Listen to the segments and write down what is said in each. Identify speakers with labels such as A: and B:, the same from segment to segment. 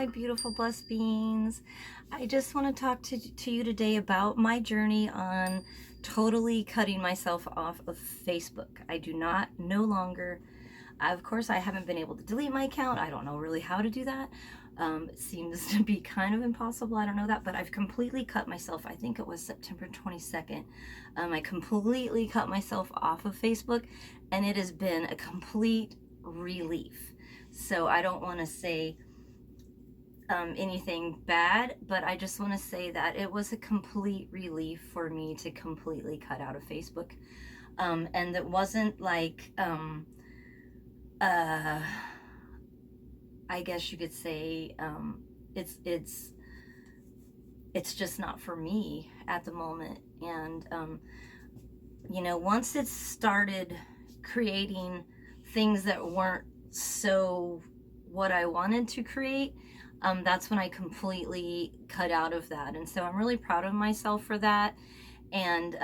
A: my beautiful blessed beings. I just want to talk to you today about my journey on totally cutting myself off of Facebook. I do not, no longer, of course, I haven't been able to delete my account. I don't know really how to do that. It seems to be kind of impossible. I don't know that, but I've completely cut myself. I think it was September 22nd. I completely cut myself off of Facebook, and it has been a complete relief. So I don't want to say anything bad, but I just want to say that it was a complete relief for me to completely cut out of Facebook. And it wasn't like, I guess you could say, it's just not for me at the moment. And, once it started creating things that weren't so what I wanted to create, that's when I completely cut out of that. And so I'm really proud of myself for that. And,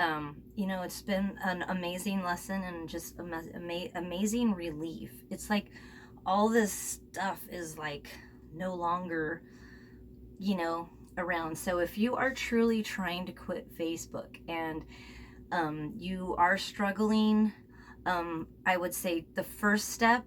A: it's been an amazing lesson and just amazing relief. It's like all this stuff is like no longer, around. So if you are truly trying to quit Facebook and you are struggling, I would say the first step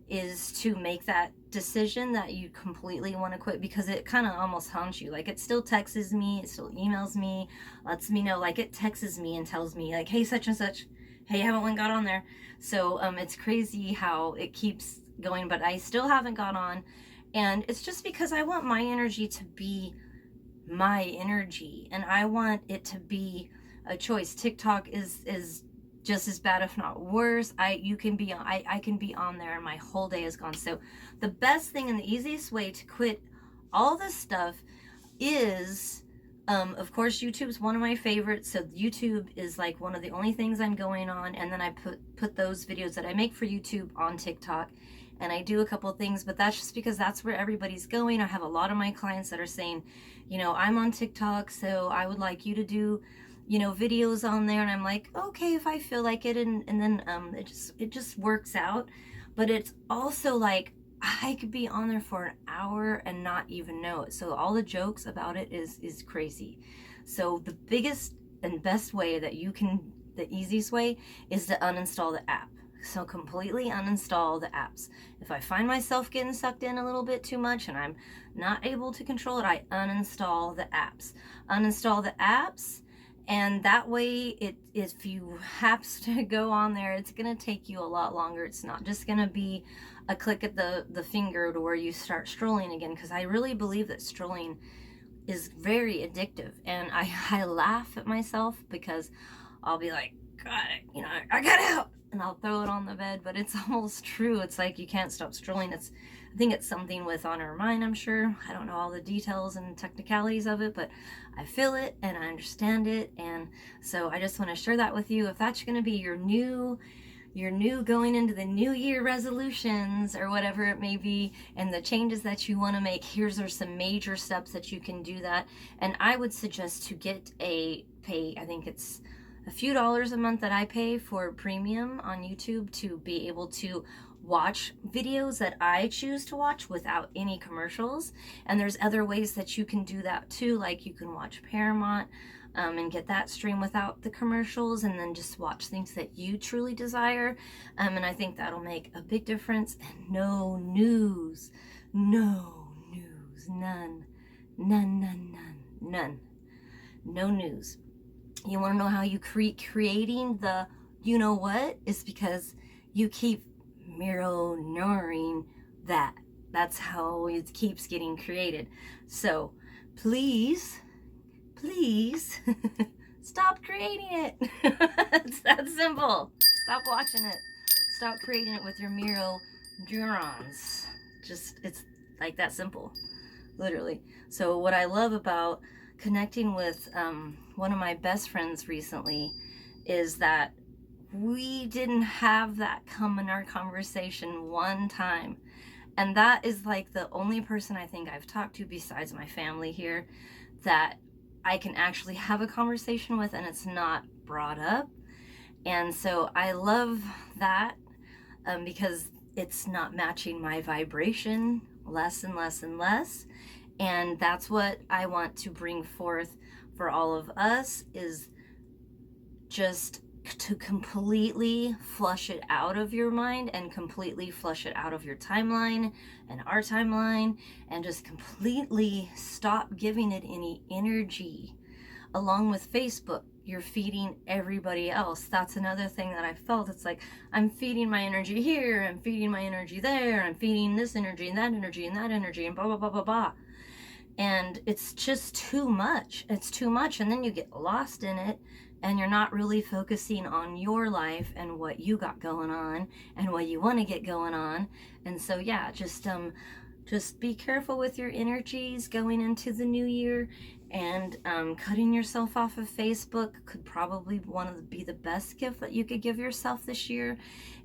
A: is to make that decision that you completely want to quit, because it kind of almost haunts you. Like, it still texts me, it still emails me, lets me know, like it texts me and tells me like, hey, such and such, hey, I haven't got on there. So it's crazy how it keeps going, but I still haven't got on. And it's just because I want my energy to be my energy, and I want it to be a choice. TikTok is just as bad, if not worse. I can be on there and my whole day is gone. So the best thing and the easiest way to quit all this stuff is, of course, YouTube's one of my favorites. So YouTube is like one of the only things I'm going on, and then I put those videos that I make for YouTube on TikTok, and I do a couple of things, but that's just because that's where everybody's going. I have a lot of my clients that are saying, I'm on TikTok, so I would like you to do videos on there. And I'm like, okay, if I feel like it. And then it just works out. But it's also like I could be on there for an hour and not even know it. So all the jokes about it is crazy. So the biggest and best way that you can, the easiest way, is to uninstall the app. So completely uninstall the apps. If I find myself getting sucked in a little bit too much and I'm not able to control it, I uninstall the apps. Uninstall the apps. And that way, if you have to go on there, it's going to take you a lot longer. It's not just going to be a click at the finger to where you start strolling again, because I really believe that strolling is very addictive. And I laugh at myself because I'll be like, God, I got out, and I'll throw it on the bed, but it's almost true. It's like you can't stop strolling. I think it's something with on our mind, I'm sure. I don't know all the details and technicalities of it, but I feel it and I understand it. And so I just want to share that with you. If that's going to be your new going into the new year resolutions or whatever it may be, and the changes that you want to make, are some major steps that you can do that. And I would suggest to get I think it's a few dollars a month that I pay for premium on YouTube to be able to watch videos that I choose to watch without any commercials. And there's other ways that you can do that too, like you can watch Paramount and get that stream without the commercials, and then just watch things that you truly desire. And I think that'll make a big difference. And no news, none, no news. You want to know how you creating the what? It's because you keep mirroring that. That's how it keeps getting created. So please stop creating it. It's that simple. Stop watching it. Stop creating it with your neurons. It's like that simple, literally. So what I love about connecting with one of my best friends recently is that we didn't have that come in our conversation one time. And that is like the only person I think I've talked to besides my family here that I can actually have a conversation with and it's not brought up. And so I love that because it's not matching my vibration less and less and less. And that's what I want to bring forth for all of us, is just to completely flush it out of your mind and completely flush it out of your timeline and our timeline, and just completely stop giving it any energy. Along with Facebook, you're feeding everybody else. That's another thing that I felt. It's like, I'm feeding my energy here, I'm feeding my energy there, I'm feeding this energy and that energy and that energy and blah, blah, blah, blah, blah. And it's just too much. It's too much. And then you get lost in it, and you're not really focusing on your life and what you got going on and what you want to get going on. And so, yeah, just be careful with your energies going into the new year. And cutting yourself off of Facebook could probably be the best gift that you could give yourself this year.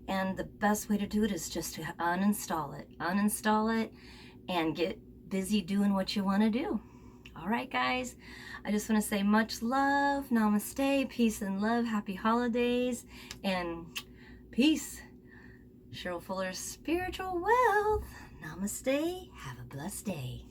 A: And the best way to do it is just to uninstall it and get busy doing what you want to do. All right, guys, I just want to say much love, namaste, peace and love, happy holidays, and peace. Cheryl Fuller's Spiritual Wealth. Namaste. Have a blessed day.